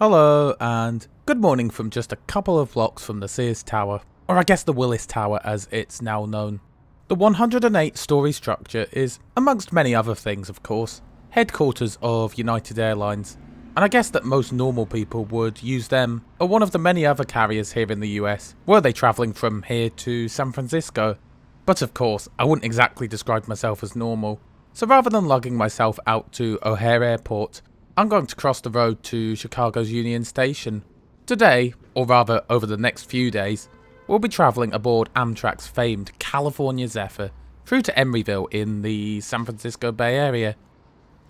Hello and good morning from just a couple of blocks from the Sears Tower, or I guess the Willis Tower as it's now known. The 108-storey structure is, amongst many other things of course, headquarters of United Airlines, and I guess that most normal people would use them or one of the many other carriers here in the US were they travelling from here to San Francisco. But of course, I wouldn't exactly describe myself as normal, so rather than lugging myself out to O'Hare Airport, I'm going to cross the road to Chicago's Union Station. Today, or rather over the next few days, we'll be travelling aboard Amtrak's famed California Zephyr through to Emeryville in the San Francisco Bay Area.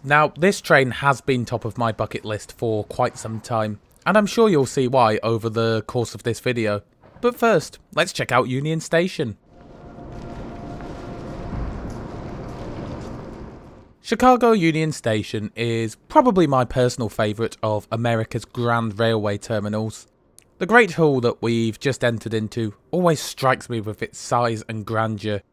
Now, this train has been top of my bucket list for quite some time, and I'm sure you'll see why over the course of this video. But first, let's check out Union Station. Chicago Union Station is probably my personal favourite of America's grand railway terminals. The Great Hall that we've just entered into always strikes me with its size and grandeur.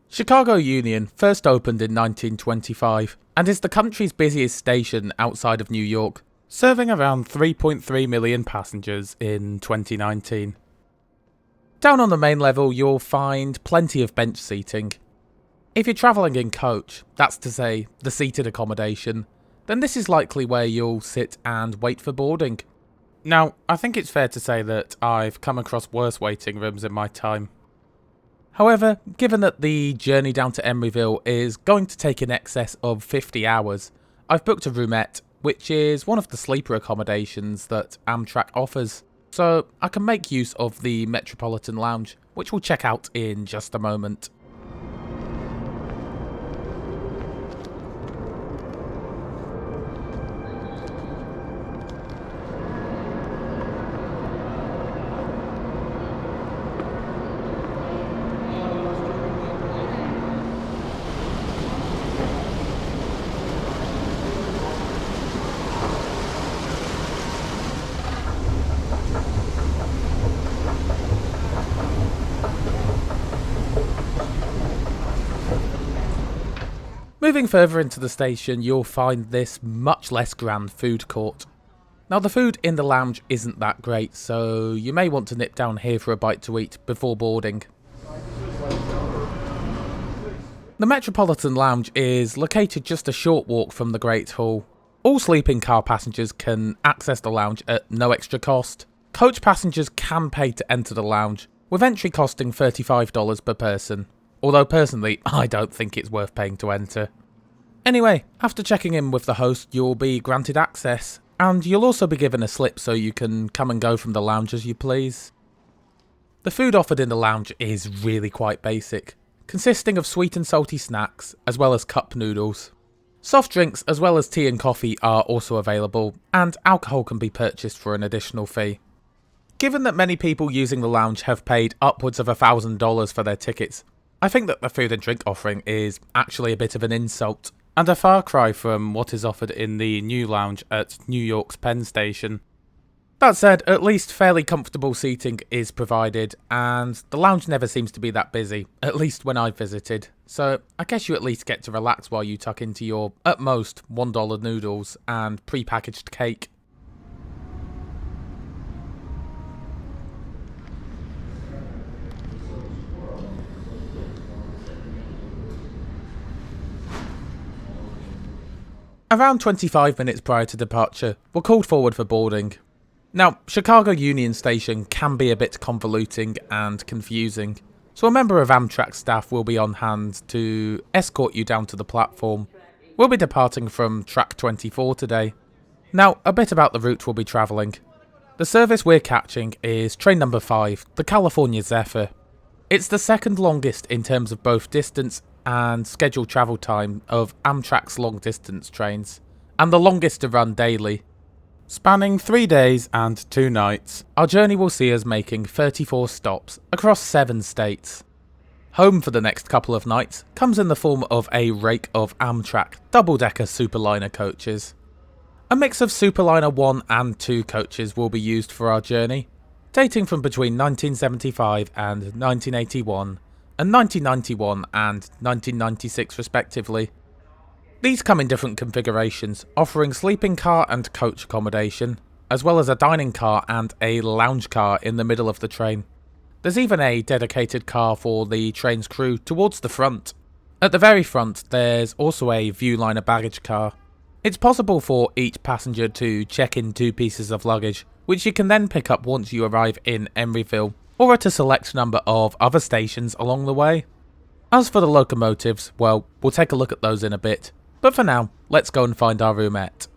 Chicago Union first opened in 1925 and is the country's busiest station outside of New York, serving around 3.3 million passengers in 2019. Down on the main level you'll find plenty of bench seating. If you're travelling in coach, that's to say, the seated accommodation, then this is likely where you'll sit and wait for boarding. Now, I think it's fair to say that I've come across worse waiting rooms in my time. However, given that the journey down to Emeryville is going to take in excess of 50 hours, I've booked a roomette, which is one of the sleeper accommodations that Amtrak offers, so I can make use of the Metropolitan Lounge, which we'll check out in just a moment. Moving further into the station, you'll find this much less grand food court. Now the food in the lounge isn't that great, so you may want to nip down here for a bite to eat before boarding. The Metropolitan Lounge is located just a short walk from the Great Hall. All sleeping car passengers can access the lounge at no extra cost. Coach passengers can pay to enter the lounge, with entry costing $35 per person. Although personally, I don't think it's worth paying to enter. Anyway, after checking in with the host, you'll be granted access, and you'll also be given a slip so you can come and go from the lounge as you please. The food offered in the lounge is really quite basic, consisting of sweet and salty snacks, as well as cup noodles. Soft drinks as well as tea and coffee are also available, and alcohol can be purchased for an additional fee. Given that many people using the lounge have paid upwards of $1,000 for their tickets, I think that the food and drink offering is actually a bit of an insult, and a far cry from what is offered in the new lounge at New York's Penn Station. That said, at least fairly comfortable seating is provided, and the lounge never seems to be that busy, at least when I've visited, so I guess you at least get to relax while you tuck into your, at most, $1 noodles and pre-packaged cake. Around 25 minutes prior to departure, we're called forward for boarding. Now, Chicago Union Station can be a bit convoluting and confusing, so a member of Amtrak staff will be on hand to escort you down to the platform. We'll be departing from track 24 today. Now, a bit about the route we'll be travelling. The service we're catching is train number 5, the California Zephyr. It's the second longest in terms of both distance and scheduled travel time of Amtrak's long-distance trains, and the longest to run daily. Spanning 3 days and 2 nights, our journey will see us making 34 stops across 7 states. Home for the next couple of nights comes in the form of a rake of Amtrak double-decker Superliner coaches. A mix of Superliner 1 and 2 coaches will be used for our journey, dating from between 1975 and 1981, and 1991 and 1996 respectively. These come in different configurations, offering sleeping car and coach accommodation, as well as a dining car and a lounge car in the middle of the train. There's even a dedicated car for the train's crew towards the front. At the very front, there's also a VIewliner baggage car. It's possible for each passenger to check in 2 pieces of luggage, which you can then pick up once you arrive in Emeryville, or at a select number of other stations along the way. As for the locomotives, well, we'll take a look at those in a bit, but for now, let's go and find our roomette.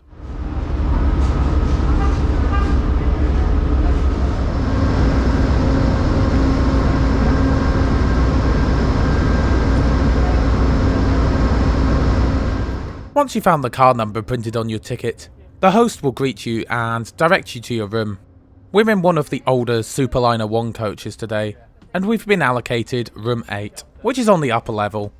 Once you found the car number printed on your ticket, the host will greet you and direct you to your room. We're in one of the older Superliner 1 coaches today, and we've been allocated room 8, which is on the upper level.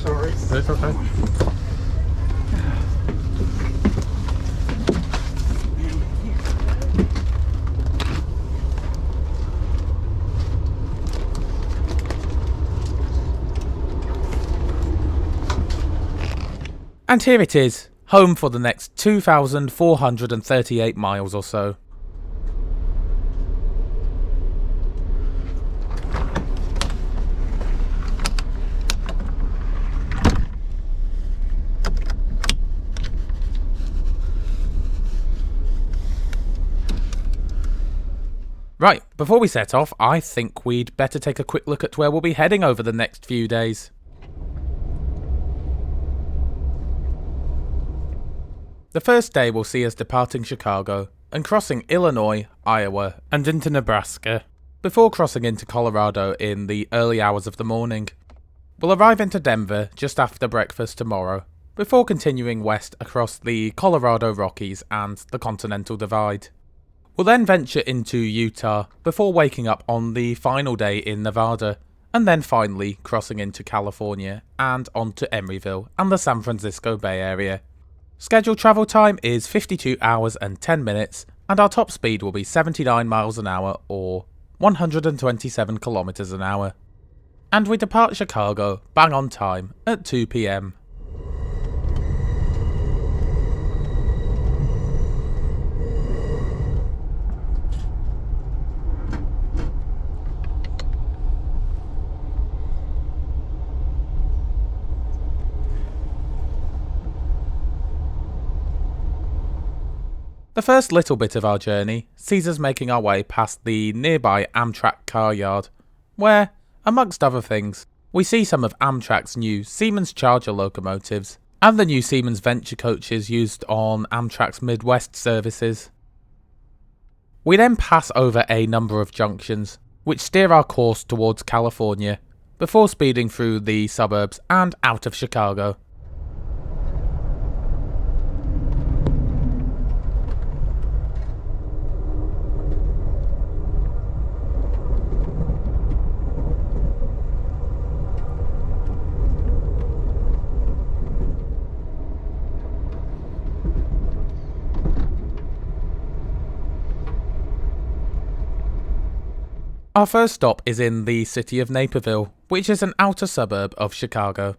Sorry. It's okay. And here it is, home for the next 2,438 miles or so. Right, before we set off, I think we'd better take a quick look at where we'll be heading over the next few days. The first day will see us departing Chicago and crossing Illinois, Iowa, and into Nebraska, before crossing into Colorado in the early hours of the morning. We'll arrive into Denver just after breakfast tomorrow, before continuing west across the Colorado Rockies and the Continental Divide. We'll then venture into Utah before waking up on the final day in Nevada, and then finally crossing into California and onto Emeryville and the San Francisco Bay Area. Scheduled travel time is 52 hours and 10 minutes, and our top speed will be 79 miles an hour or 127 kilometers an hour. And we depart Chicago bang on time at 2 PM. The first little bit of our journey sees us making our way past the nearby Amtrak car yard, where, amongst other things, we see some of Amtrak's new Siemens Charger locomotives and the new Siemens Venture coaches used on Amtrak's Midwest services. We then pass over a number of junctions, which steer our course towards California, before speeding through the suburbs and out of Chicago. Our first stop is in the city of Naperville, which is an outer suburb of Chicago.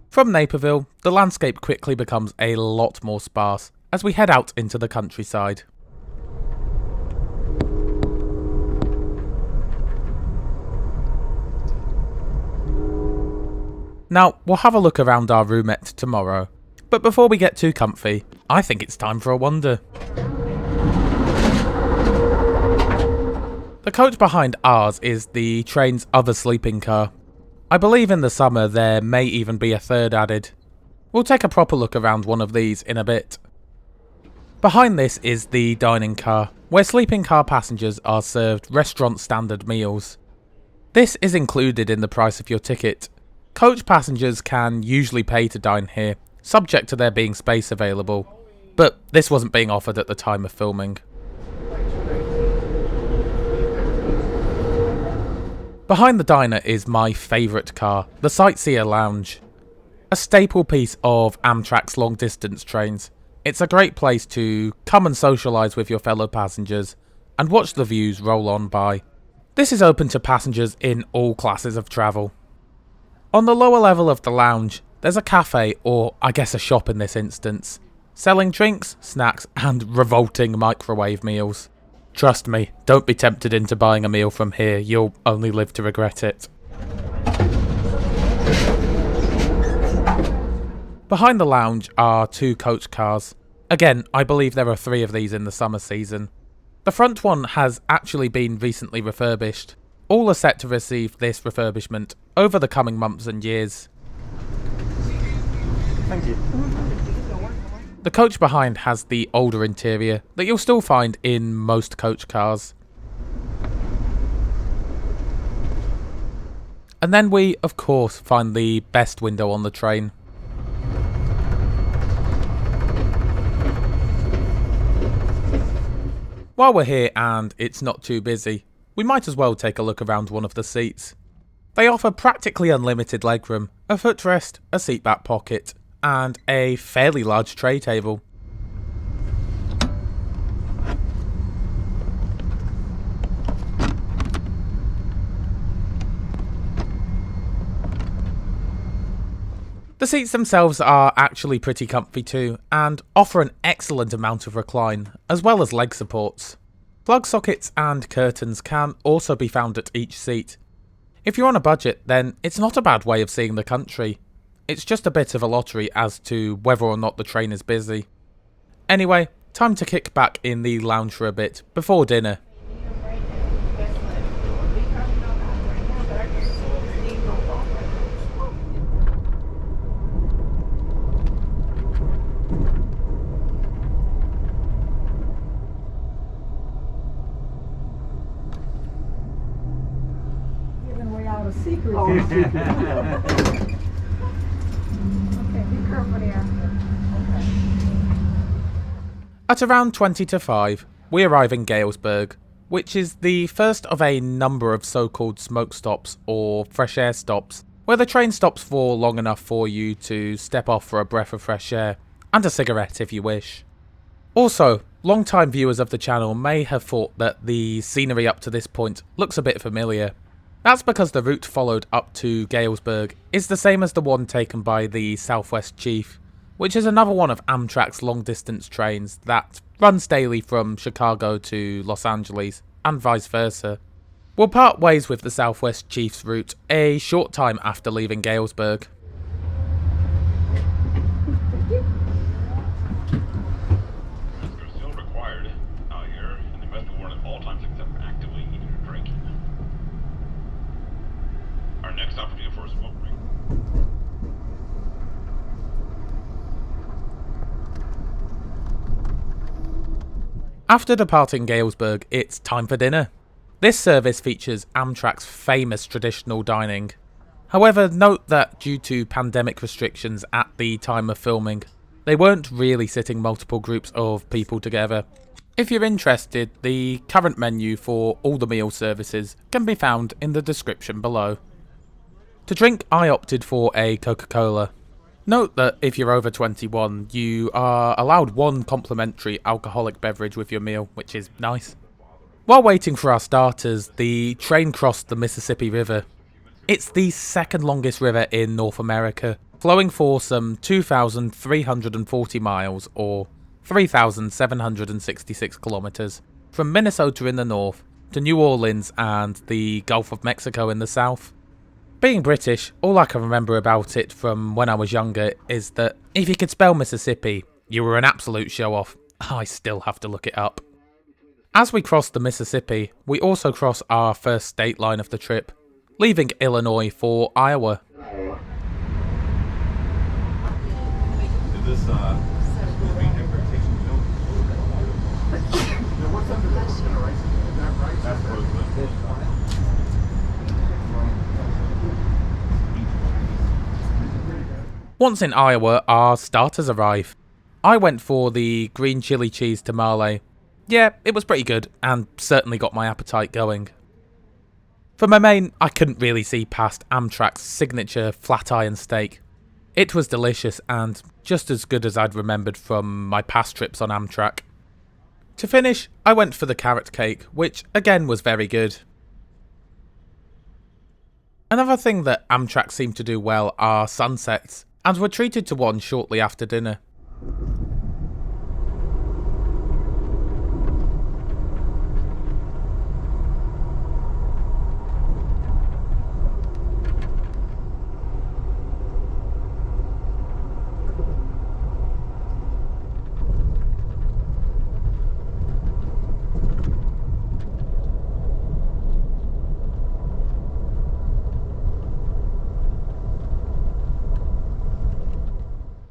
From Naperville, the landscape quickly becomes a lot more sparse as we head out into the countryside. Now, we'll have a look around our roomette tomorrow, but before we get too comfy, I think it's time for a wander. The coach behind ours is the train's other sleeping car. I believe in the summer there may even be a third added. We'll take a proper look around one of these in a bit. Behind this is the dining car, where sleeping car passengers are served restaurant standard meals. This is included in the price of your ticket. Coach passengers can usually pay to dine here, subject to there being space available, but this wasn't being offered at the time of filming. Behind the diner is my favourite car, the Sightseer Lounge. A staple piece of Amtrak's long-distance trains. It's a great place to come and socialise with your fellow passengers and watch the views roll on by. This is open to passengers in all classes of travel. On the lower level of the lounge, there's a cafe, or I guess a shop in this instance, selling drinks, snacks, and revolting microwave meals. Trust me, don't be tempted into buying a meal from here, you'll only live to regret it. Behind the lounge are 2 coach cars. Again, I believe there are 3 of these in the summer season. The front one has actually been recently refurbished. All are set to receive this refurbishment over the coming months and years. Thank you. The coach behind has the older interior that you'll still find in most coach cars. And then we, of course, find the best window on the train. While we're here and it's not too busy, we might as well take a look around one of the seats. They offer practically unlimited legroom, a footrest, a seat back pocket, and a fairly large tray table. The seats themselves are actually pretty comfy too, and offer an excellent amount of recline, as well as leg supports. Plug sockets and curtains can also be found at each seat. If you're on a budget, then it's not a bad way of seeing the country. It's just a bit of a lottery as to whether or not the train is busy. Anyway, time to kick back in the lounge for a bit, before dinner. Secret. Oh, Okay, be careful there. At around 20 to 5, we arrive in Galesburg, which is the first of a number of so-called smoke stops or fresh air stops, where the train stops for long enough for you to step off for a breath of fresh air, and a cigarette if you wish. Also, long-time viewers of the channel may have thought that the scenery up to this point looks a bit familiar. That's because the route followed up to Galesburg is the same as the one taken by the Southwest Chief, which is another one of Amtrak's long-distance trains that runs daily from Chicago to Los Angeles, and vice versa. We'll part ways with the Southwest Chief's route a short time after leaving Galesburg. After departing Galesburg, it's time for dinner. This service features Amtrak's famous traditional dining. However, note that due to pandemic restrictions at the time of filming, they weren't really sitting multiple groups of people together. If you're interested, the current menu for all the meal services can be found in the description below. To drink, I opted for a Coca-Cola. Note that if you're over 21, you are allowed 1 complimentary alcoholic beverage with your meal, which is nice. While waiting for our starters, the train crossed the Mississippi River. It's the second longest river in North America, flowing for some 2,340 miles, or 3,766 kilometers, from Minnesota in the north to New Orleans and the Gulf of Mexico in the south. Being British, all I can remember about it from when I was younger is that if you could spell Mississippi, you were an absolute show-off. I still have to look it up. As we cross the Mississippi, we also cross our first state line of the trip, leaving Illinois for Iowa. Once in Iowa, our starters arrive. I went for the green chili cheese tamale. Yeah, it was pretty good, and certainly got my appetite going. For my main, I couldn't really see past Amtrak's signature flat iron steak. It was delicious and just as good as I'd remembered from my past trips on Amtrak. To finish, I went for the carrot cake, which again was very good. Another thing that Amtrak seem to do well are sunsets, and we're treated to one shortly after dinner.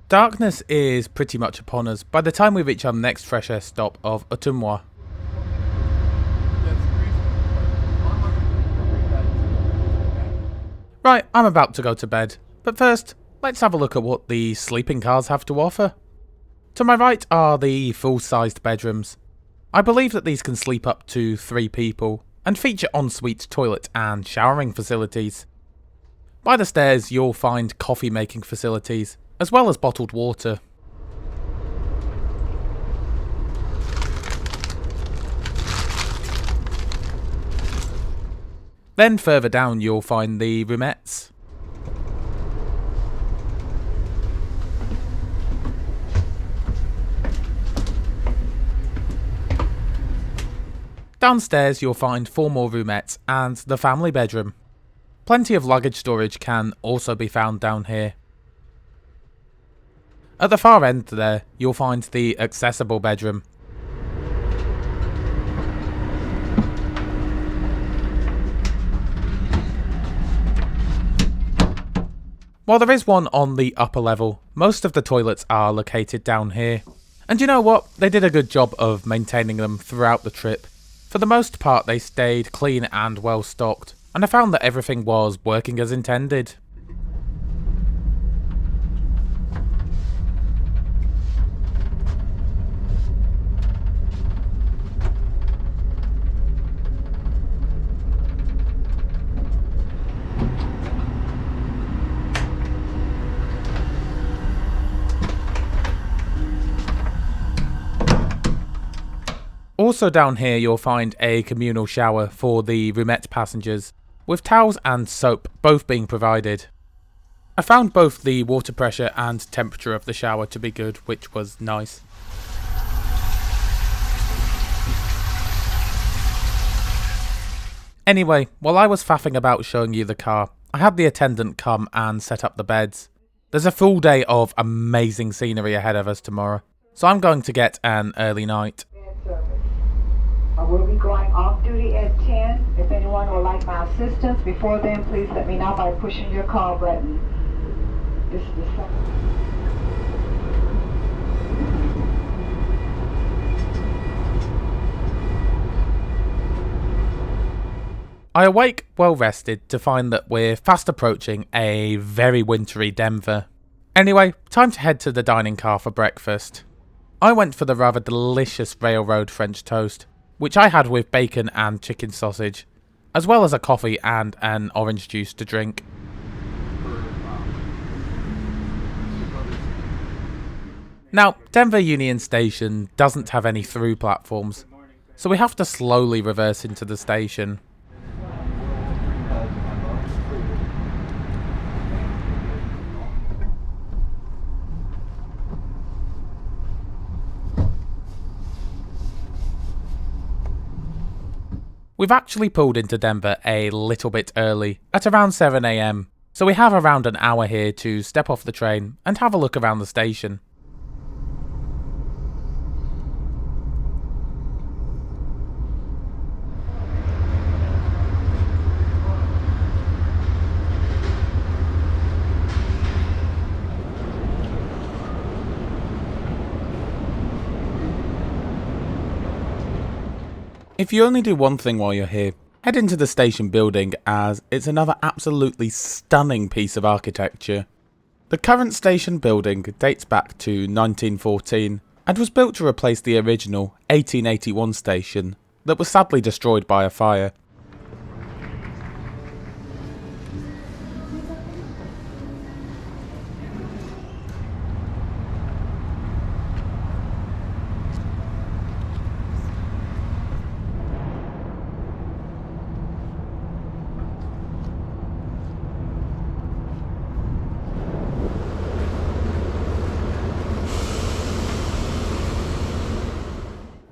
Darkness is pretty much upon us by the time we reach our next fresh air stop of Ottumwa. Right, I'm about to go to bed, but first, let's have a look at what the sleeping cars have to offer. To my right are the full-sized bedrooms. I believe that these can sleep up to 3 people, and feature ensuite toilet and showering facilities. By the stairs you'll find coffee making facilities, as well as bottled water. Then further down you'll find the roomettes. Downstairs you'll find 4 more roomettes and the family bedroom. Plenty of luggage storage can also be found down here. At the far end there, you'll find the accessible bedroom. While there is one on the upper level, most of the toilets are located down here. And you know what? They did a good job of maintaining them throughout the trip. For the most part they stayed clean and well stocked, and I found that everything was working as intended. Also down here you'll find a communal shower for the roomette passengers, with towels and soap both being provided. I found both the water pressure and temperature of the shower to be good, which was nice. Anyway, while I was faffing about showing you the car, I had the attendant come and set up the beds. There's a full day of amazing scenery ahead of us tomorrow, so I'm going to get an early night. I will be going off duty at 10. If anyone would like my assistance before then, please let me know by pushing your call button. This is the second. I awake well rested to find that we're fast approaching a very wintry Denver. Anyway, time to head to the dining car for breakfast. I went for the rather delicious railroad French toast, which I had with bacon and chicken sausage, as well as a coffee and an orange juice to drink. Now, Denver Union Station doesn't have any through platforms, so we have to slowly reverse into the station. We've actually pulled into Denver a little bit early, at around 7 AM, so we have around an hour here to step off the train and have a look around the station. If you only do one thing while you're here, head into the station building, as it's another absolutely stunning piece of architecture. The current station building dates back to 1914 and was built to replace the original 1881 station that was sadly destroyed by a fire.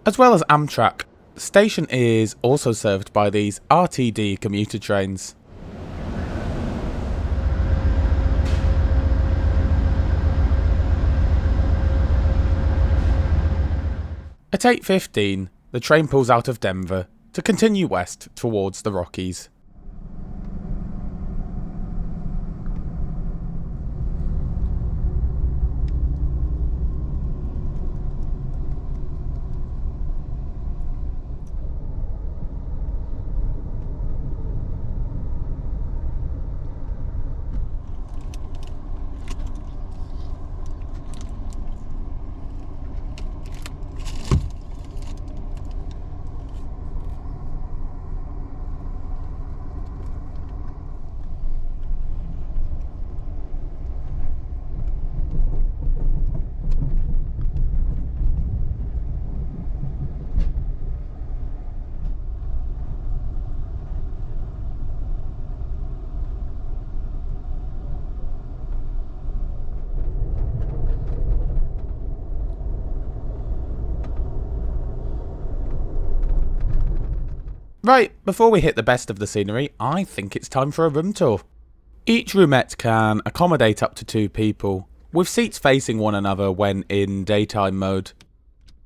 As well as Amtrak, the station is also served by these RTD commuter trains. At 8:15, the train pulls out of Denver to continue west towards the Rockies. Right, before we hit the best of the scenery, I think it's time for a room tour. Each roomette can accommodate up to 2 people, with seats facing one another when in daytime mode.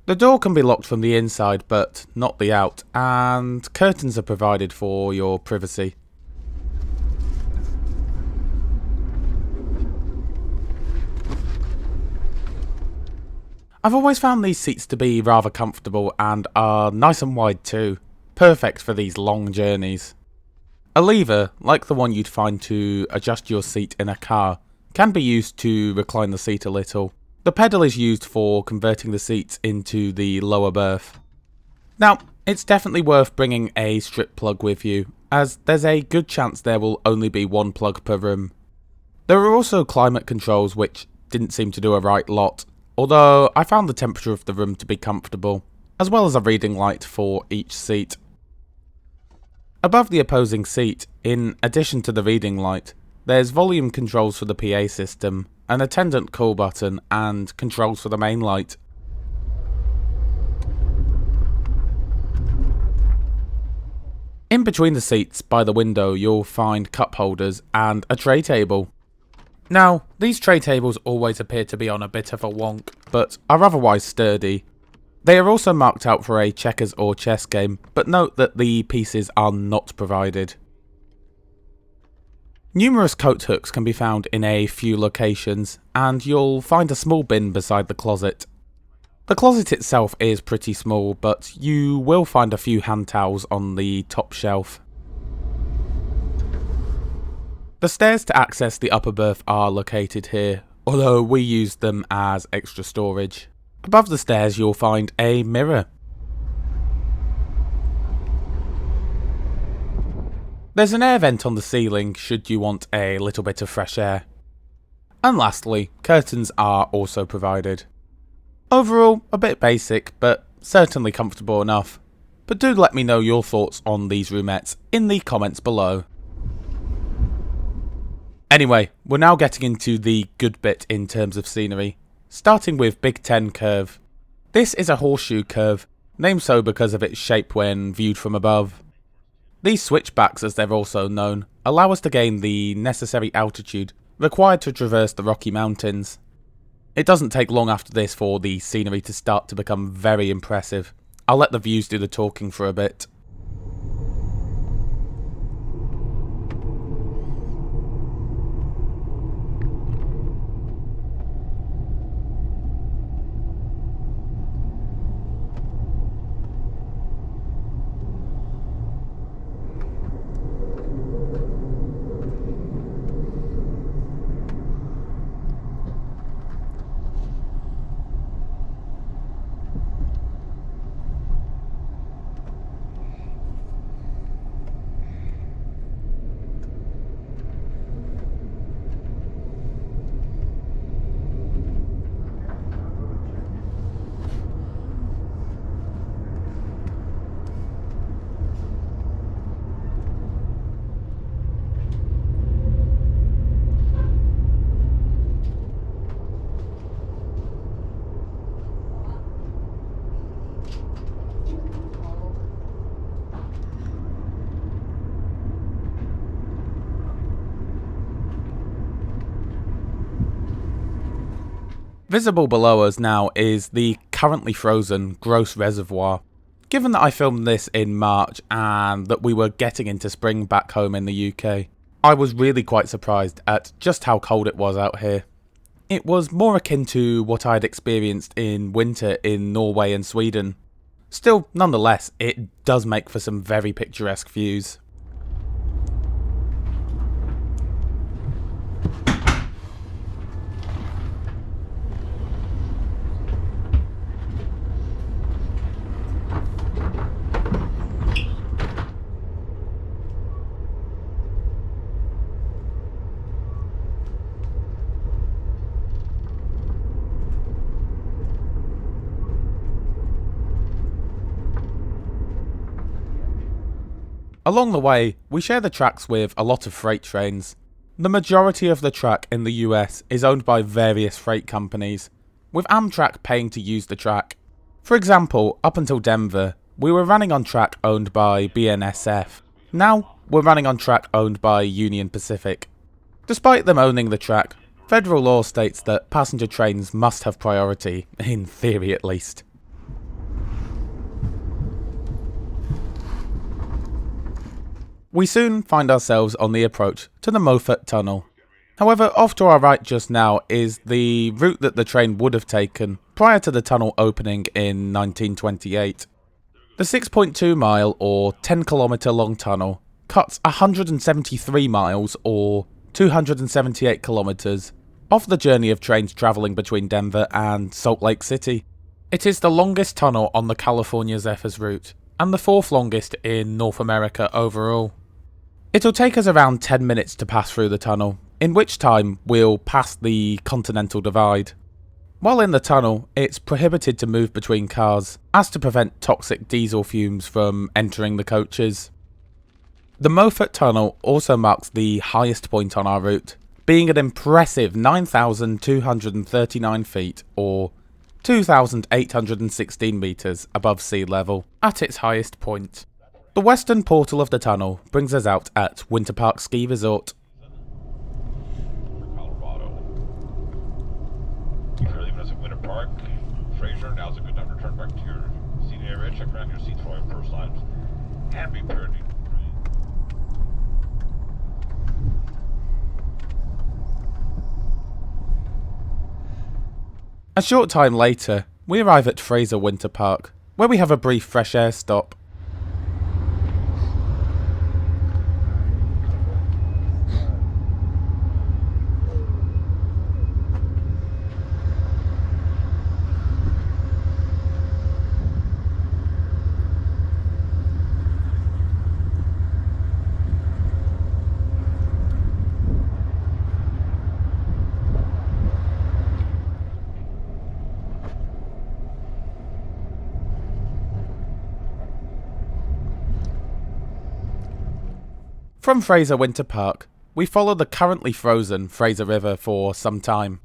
The door can be locked from the inside but not the out, and curtains are provided for your privacy. I've always found these seats to be rather comfortable and are nice and wide too. Perfect for these long journeys. A lever, like the one you'd find to adjust your seat in a car, can be used to recline the seat a little. The pedal is used for converting the seats into the lower berth. Now, it's definitely worth bringing a strip plug with you, as there's a good chance there will only be 1 plug per room. There are also climate controls which didn't seem to do a right lot, although I found the temperature of the room to be comfortable, as well as a reading light for each seat. Above the opposing seat, in addition to the reading light, there's volume controls for the PA system, an attendant call button, and controls for the main light. In between the seats, by the window, you'll find cup holders and a tray table. Now, these tray tables always appear to be on a bit of a wonk, but are otherwise sturdy. They are also marked out for a checkers or chess game, but note that the pieces are not provided. Numerous coat hooks can be found in a few locations, and you'll find a small bin beside the closet. The closet itself is pretty small, but you will find a few hand towels on the top shelf. The stairs to access the upper berth are located here, although we use them as extra storage. Above the stairs you'll find a mirror. There's an air vent on the ceiling should you want a little bit of fresh air. And lastly, curtains are also provided. Overall, a bit basic, but certainly comfortable enough. But do let me know your thoughts on these roomettes in the comments below. Anyway, we're now getting into the good bit in terms of scenery. Starting with Big Ten Curve. This is a horseshoe curve, named so because of its shape when viewed from above. These switchbacks, as they're also known, allow us to gain the necessary altitude required to traverse the Rocky Mountains. It doesn't take long after this for the scenery to start to become very impressive. I'll let the views do the talking for a bit. Visible below us now is the currently frozen Gross Reservoir. Given that I filmed this in March and that we were getting into spring back home in the UK, I was really quite surprised at just how cold it was out here. It was more akin to what I'd experienced in winter in Norway and Sweden. Still, nonetheless, it does make for some very picturesque views. Along the way, we share the tracks with a lot of freight trains. The majority of the track in the US is owned by various freight companies, with Amtrak paying to use the track. For example, up until Denver, we were running on track owned by BNSF. Now, we're running on track owned by Union Pacific. Despite them owning the track, federal law states that passenger trains must have priority, in theory at least. We soon find ourselves on the approach to the Moffat Tunnel. However, off to our right just now is the route that the train would have taken prior to the tunnel opening in 1928. The 6.2 mile or 10 kilometre long tunnel cuts 173 miles or 278 kilometres off the journey of trains travelling between Denver and Salt Lake City. It is the longest tunnel on the California Zephyr's route and the fourth longest in North America overall. It'll take us around 10 minutes to pass through the tunnel, in which time we'll pass the Continental Divide. While in the tunnel, it's prohibited to move between cars, as to prevent toxic diesel fumes from entering the coaches. The Moffat Tunnel also marks the highest point on our route, being an impressive 9,239 feet or 2,816 metres above sea level at its highest point. The western portal of the tunnel brings us out at Winter Park Ski Resort. Colorado. If you're leaving us at Winter Park, Fraser, now's a good time to return back to your seating area. Check around your seats for your first items. And be prepared to A short time later, we arrive at Fraser Winter Park, where we have a brief fresh air stop. From Fraser Winter Park, we follow the currently frozen Fraser River for some time.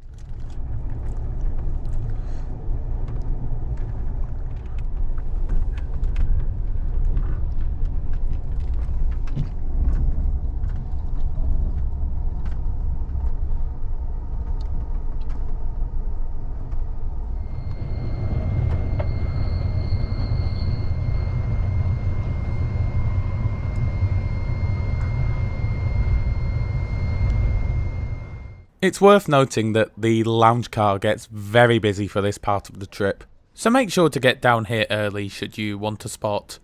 It's worth noting that the lounge car gets very busy for this part of the trip, so make sure to get down here early should you want a spot.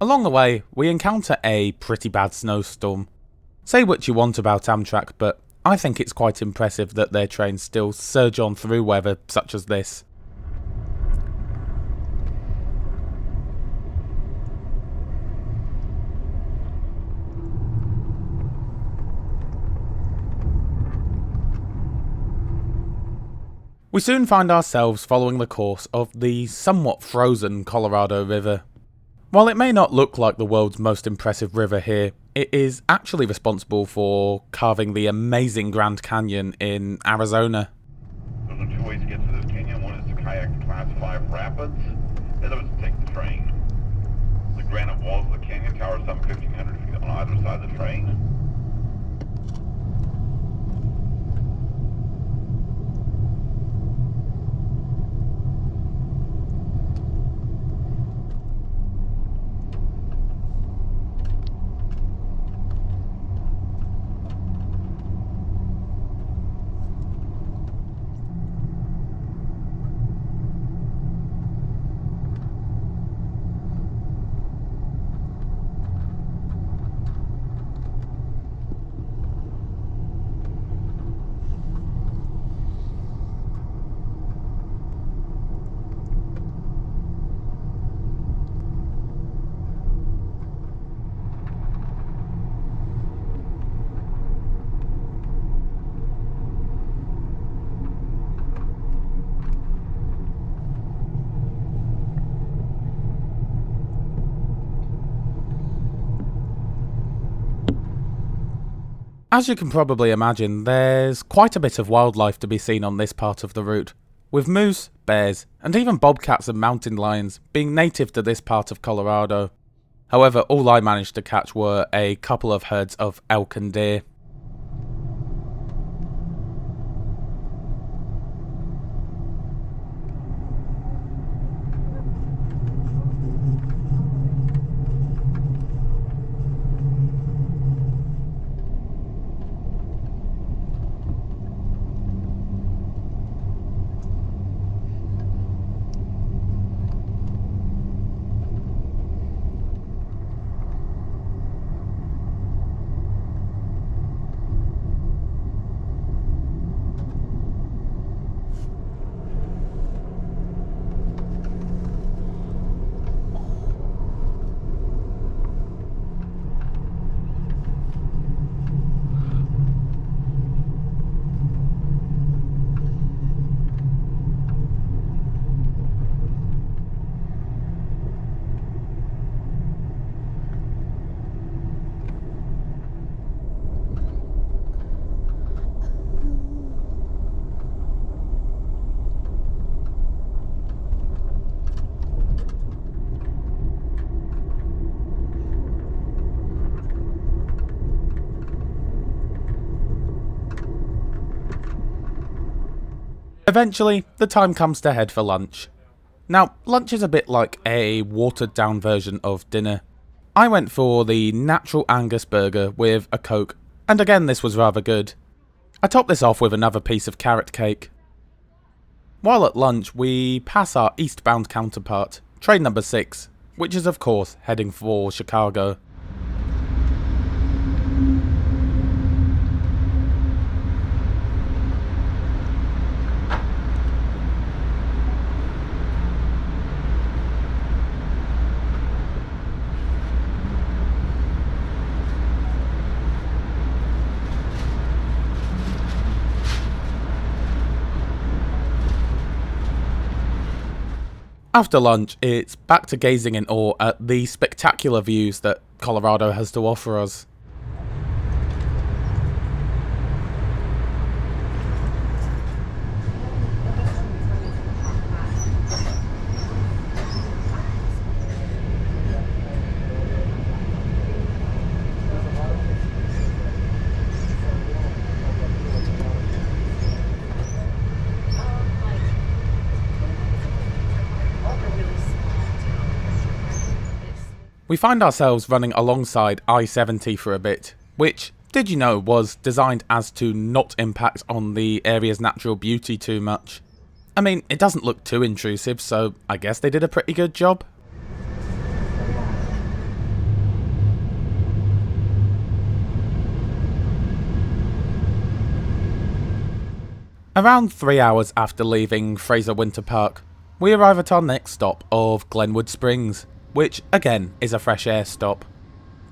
Along the way, we encounter a pretty bad snowstorm. Say what you want about Amtrak, but I think it's quite impressive that their trains still surge on through weather such as this. We soon find ourselves following the course of the somewhat frozen Colorado River. While it may not look like the world's most impressive river here, it is actually responsible for carving the amazing Grand Canyon in Arizona. Those are two ways to get to this canyon. One is to kayak to Class 5 rapids, the other is to take the train. The granite walls of the canyon tower some 1,500 feet on either side of the train. As you can probably imagine, there's quite a bit of wildlife to be seen on this part of the route, with moose, bears, and even bobcats and mountain lions being native to this part of Colorado. However, all I managed to catch were a couple of herds of elk and deer. Eventually, the time comes to head for lunch. Now, lunch is a bit like a watered down version of dinner. I went for the natural Angus burger with a Coke, and again this was rather good. I topped this off with another piece of carrot cake. While at lunch, we pass our eastbound counterpart, train number 6, which is of course heading for Chicago. After lunch, it's back to gazing in awe at the spectacular views that Colorado has to offer us. We find ourselves running alongside I-70 for a bit, which, did you know, was designed as to not impact on the area's natural beauty too much. I mean, it doesn't look too intrusive, so I guess they did a pretty good job. Around 3 hours after leaving Fraser Winter Park, we arrive at our next stop of Glenwood Springs, which again is a fresh air stop.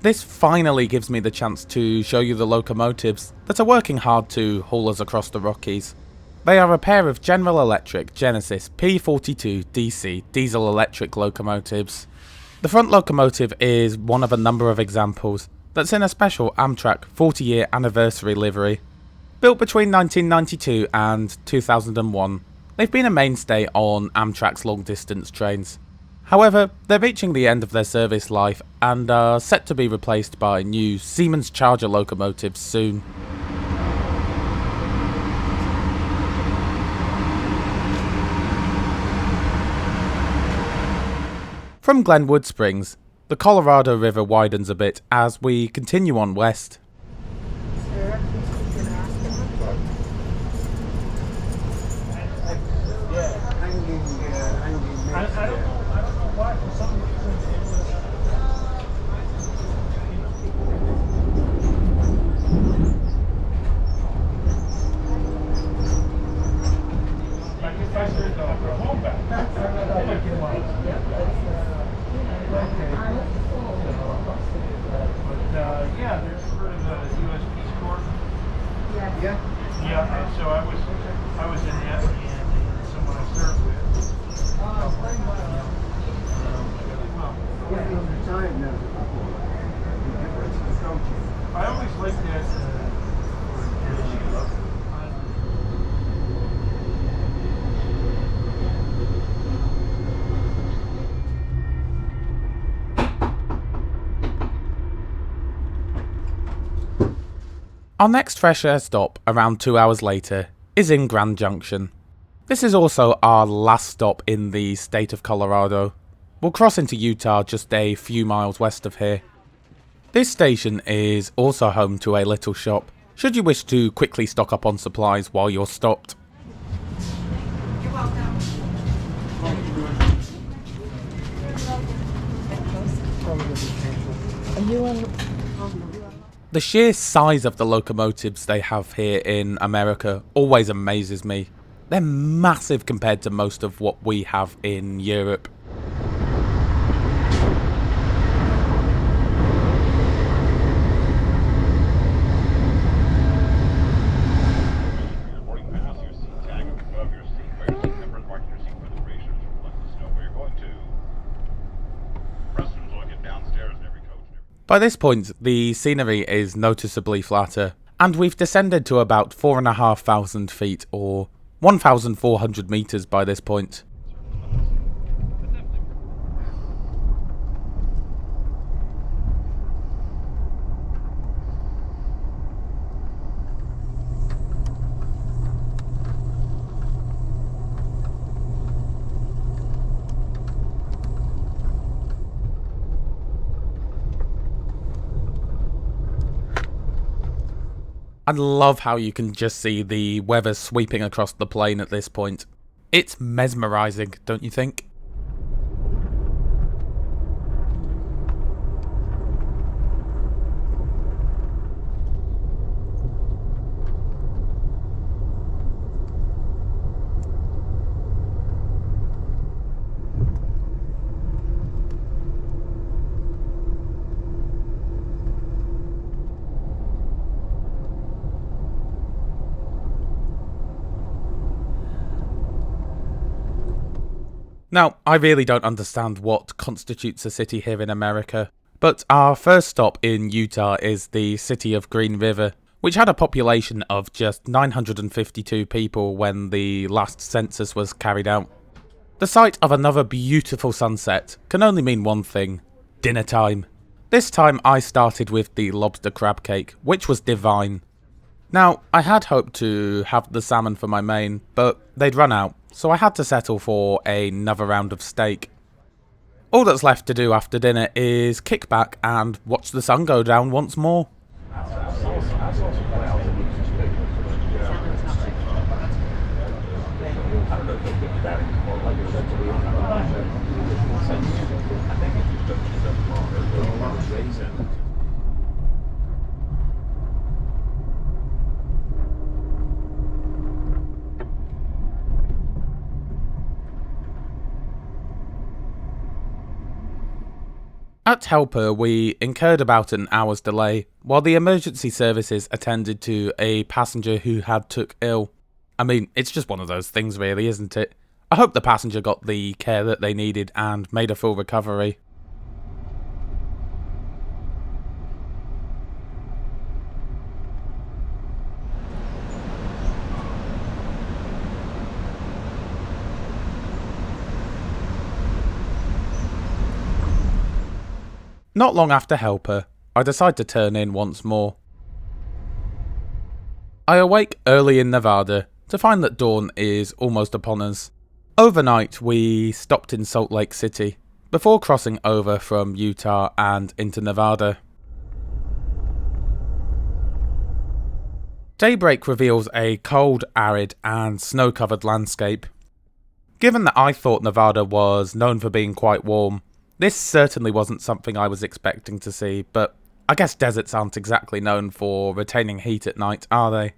This finally gives me the chance to show you the locomotives that are working hard to haul us across the Rockies. They are a pair of General Electric Genesis P42 DC diesel-electric locomotives. The front locomotive is one of a number of examples that's in a special Amtrak 40-year anniversary livery. Built between 1992 and 2001, they've been a mainstay on Amtrak's long-distance trains. However, they're reaching the end of their service life and are set to be replaced by new Siemens Charger locomotives soon. From Glenwood Springs, the Colorado River widens a bit as we continue on west. So I was in that, and someone I served with. I always liked that. Our next fresh air stop, around 2 hours later, is in Grand Junction. This is also our last stop in the state of Colorado. We'll cross into Utah just a few miles west of here. This station is also home to a little shop, should you wish to quickly stock up on supplies while you're stopped. You're welcome. The sheer size of the locomotives they have here in America always amazes me. They're massive compared to most of what we have in Europe. By this point, the scenery is noticeably flatter, and we've descended to about 4,500 feet, or 1,400 meters by this point. I love how you can just see the weather sweeping across the plain at this point. It's mesmerizing, don't you think? Now, I really don't understand what constitutes a city here in America, but our first stop in Utah is the city of Green River, which had a population of just 952 people when the last census was carried out. The sight of another beautiful sunset can only mean one thing: dinner time. This time I started with the lobster crab cake, which was divine. Now, I had hoped to have the salmon for my main, but they'd run out, so I had to settle for another round of steak. All that's left to do after dinner is kick back and watch the sun go down once more. At Helper, we incurred about an hour's delay while the emergency services attended to a passenger who had took ill. I mean, it's just one of those things really, isn't it? I hope the passenger got the care that they needed and made a full recovery. Not long after Helper, I decide to turn in once more. I awake early in Nevada to find that dawn is almost upon us. Overnight, we stopped in Salt Lake City before crossing over from Utah and into Nevada. Daybreak reveals a cold, arid, and snow-covered landscape. Given that I thought Nevada was known for being quite warm, this certainly wasn't something I was expecting to see, but I guess deserts aren't exactly known for retaining heat at night, are they?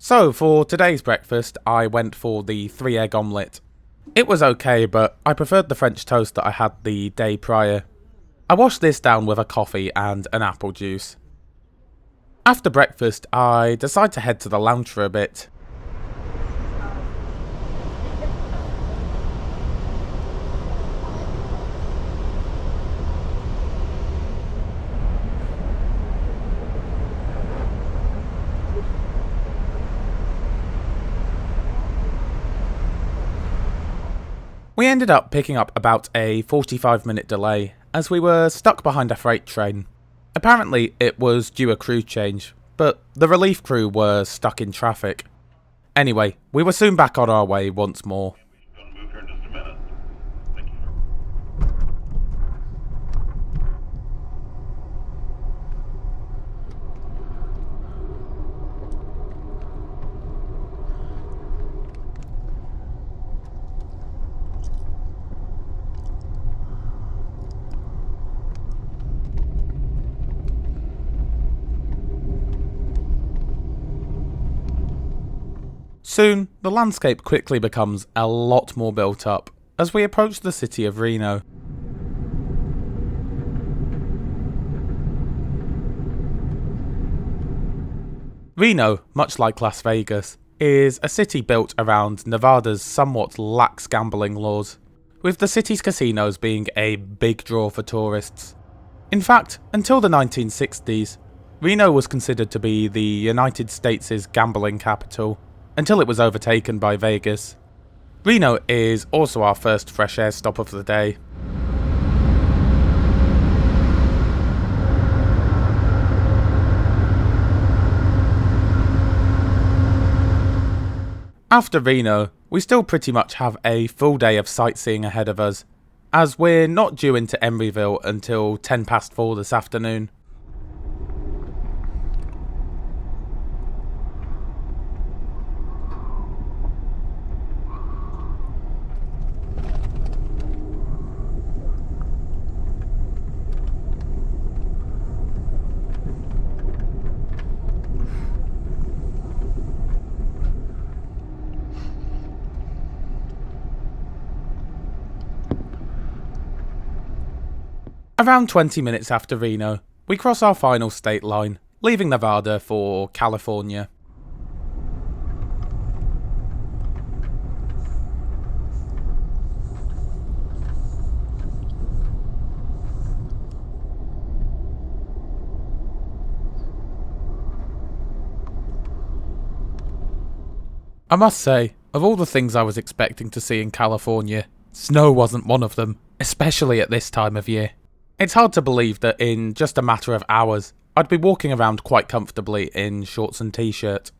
So, for today's breakfast, I went for the 3-egg omelette. It was okay, but I preferred the French toast that I had the day prior. I washed this down with a coffee and an apple juice. After breakfast, I decide to head to the lounge for a bit. We ended up picking up about a 45-minute delay as we were stuck behind a freight train. Apparently it was due a crew change, but the relief crew were stuck in traffic. Anyway, we were soon back on our way once more. We're going to move here in just a minute. Thank you. Soon, the landscape quickly becomes a lot more built up as we approach the city of Reno. Reno, much like Las Vegas, is a city built around Nevada's somewhat lax gambling laws, with the city's casinos being a big draw for tourists. In fact, until the 1960s, Reno was considered to be the United States' gambling capital, until it was overtaken by Vegas. Reno is also our first fresh air stop of the day. After Reno, we still pretty much have a full day of sightseeing ahead of us, as we're not due into Emeryville until 10 past 4 this afternoon. Around 20 minutes after Reno, we cross our final state line, leaving Nevada for California. I must say, of all the things I was expecting to see in California, snow wasn't one of them, especially at this time of year. It's hard to believe that in just a matter of hours, I'd be walking around quite comfortably in shorts and t-shirt.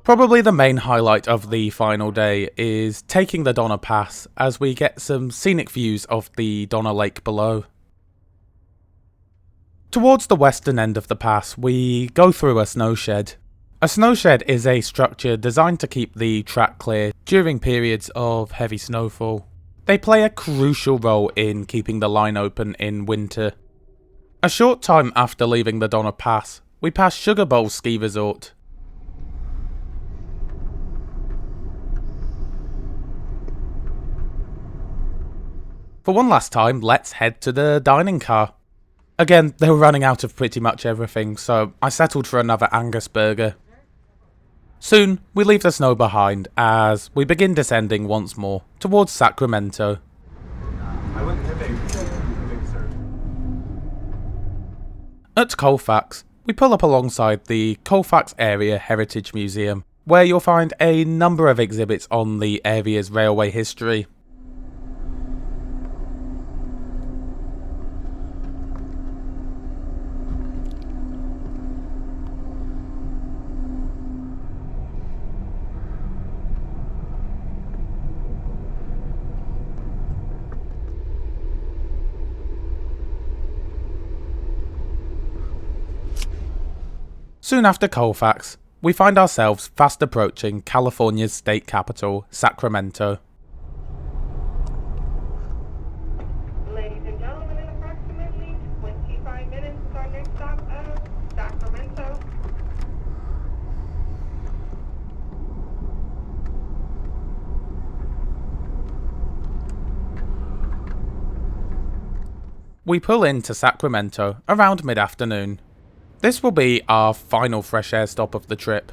Probably the main highlight of the final day is taking the Donner Pass as we get some scenic views of the Donner Lake below. Towards the western end of the pass, we go through a snow shed. A snow shed is a structure designed to keep the track clear during periods of heavy snowfall. They play a crucial role in keeping the line open in winter. A short time after leaving the Donner Pass, we pass Sugar Bowl Ski Resort. For one last time, let's head to the dining car. Again, they were running out of pretty much everything, so I settled for another Angus burger. Soon, we leave the snow behind as we begin descending once more towards Sacramento. At Colfax, we pull up alongside the Colfax Area Heritage Museum, where you'll find a number of exhibits on the area's railway history. Soon after Colfax, we find ourselves fast approaching California's state capital, Sacramento. Ladies and gentlemen, in approximately 25 minutes, our next stop of Sacramento. We pull into Sacramento around mid-afternoon. This will be our final fresh air stop of the trip.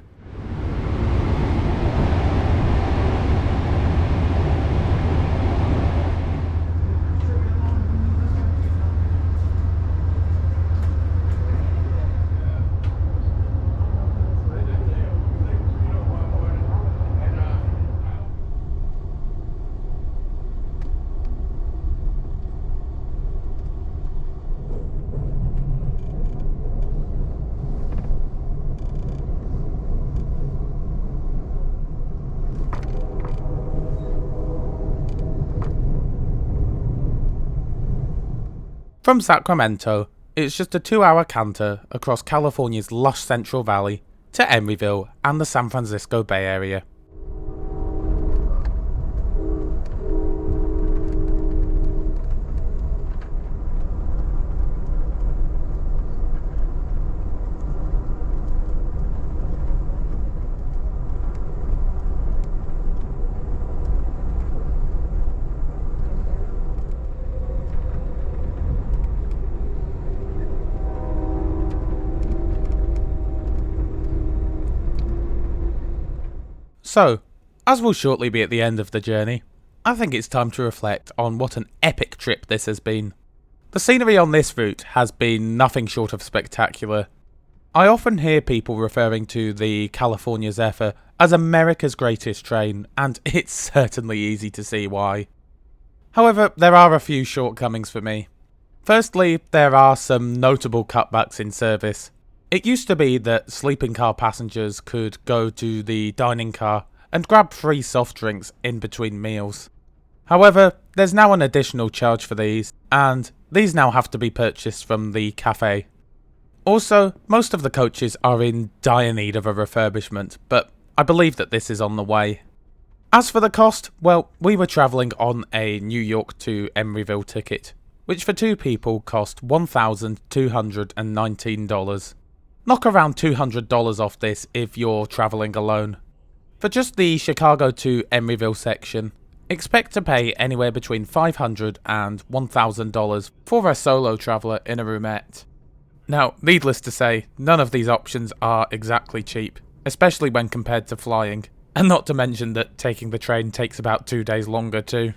From Sacramento, it's just a 2-hour canter across California's lush Central Valley to Emeryville and the San Francisco Bay Area. So, as we'll shortly be at the end of the journey, I think it's time to reflect on what an epic trip this has been. The scenery on this route has been nothing short of spectacular. I often hear people referring to the California Zephyr as America's greatest train, and it's certainly easy to see why. However, there are a few shortcomings for me. Firstly, there are some notable cutbacks in service. It used to be that sleeping car passengers could go to the dining car and grab free soft drinks in between meals. However, there's now an additional charge for these, and these now have to be purchased from the cafe. Also, most of the coaches are in dire need of a refurbishment, but I believe that this is on the way. As for the cost, well, we were travelling on a New York to Emeryville ticket, which for 2 people cost $1,219. Knock around $200 off this if you're travelling alone. For just the Chicago to Emeryville section, expect to pay anywhere between $500 and $1,000 for a solo traveller in a roomette. Now, needless to say, none of these options are exactly cheap, especially when compared to flying, and not to mention that taking the train takes about 2 days longer too.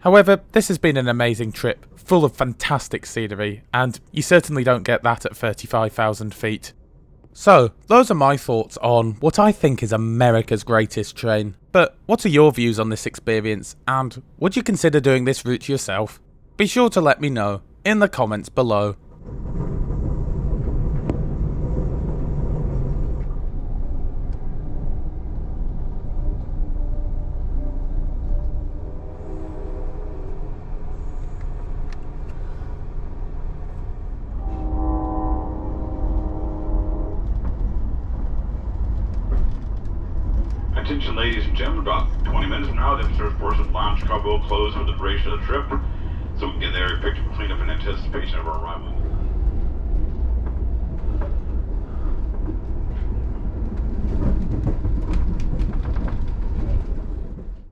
However, this has been an amazing trip, full of fantastic scenery, and you certainly don't get that at 35,000 feet. So, those are my thoughts on what I think is America's greatest train. But what are your views on this experience, and would you consider doing this route yourself? Be sure to let me know in the comments below. and ladies and gentlemen, about 20 minutes from now, the upstairs portion of the lounge car will close for the duration of the trip, so we can get there, picture, clean up in anticipation of our arrival.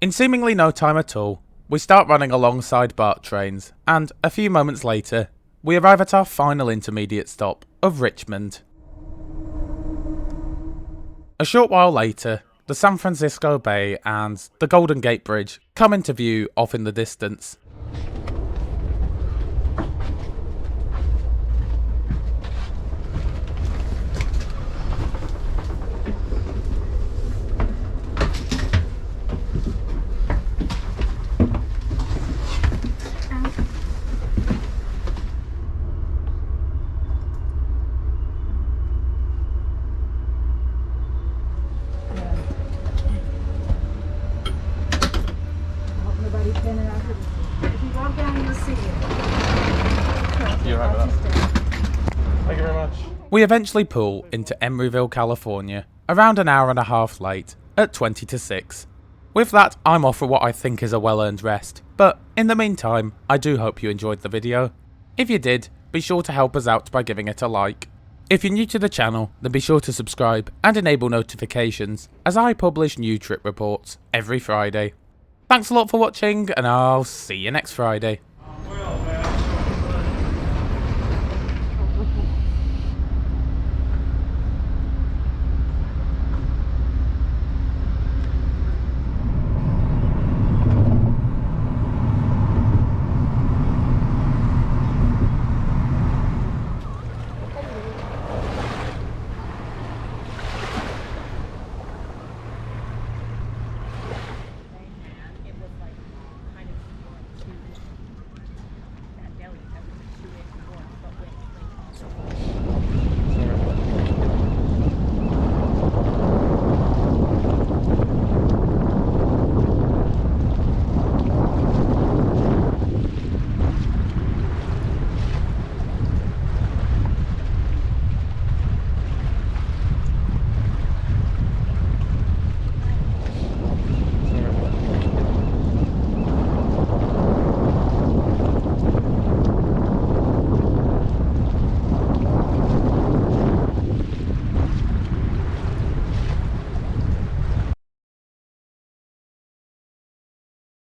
In seemingly no time at all, we start running alongside BART trains, and a few moments later, we arrive at our final intermediate stop of Richmond. A short while later, the San Francisco Bay and the Golden Gate Bridge come into view off in the distance. We eventually pull into Emeryville, California, around an hour and a half late, at 20 to 6. With that, I'm off for what I think is a well-earned rest, but in the meantime, I do hope you enjoyed the video. If you did, be sure to help us out by giving it a like. If you're new to the channel, then be sure to subscribe and enable notifications, as I publish new trip reports every Friday. Thanks a lot for watching, and I'll see you next Friday.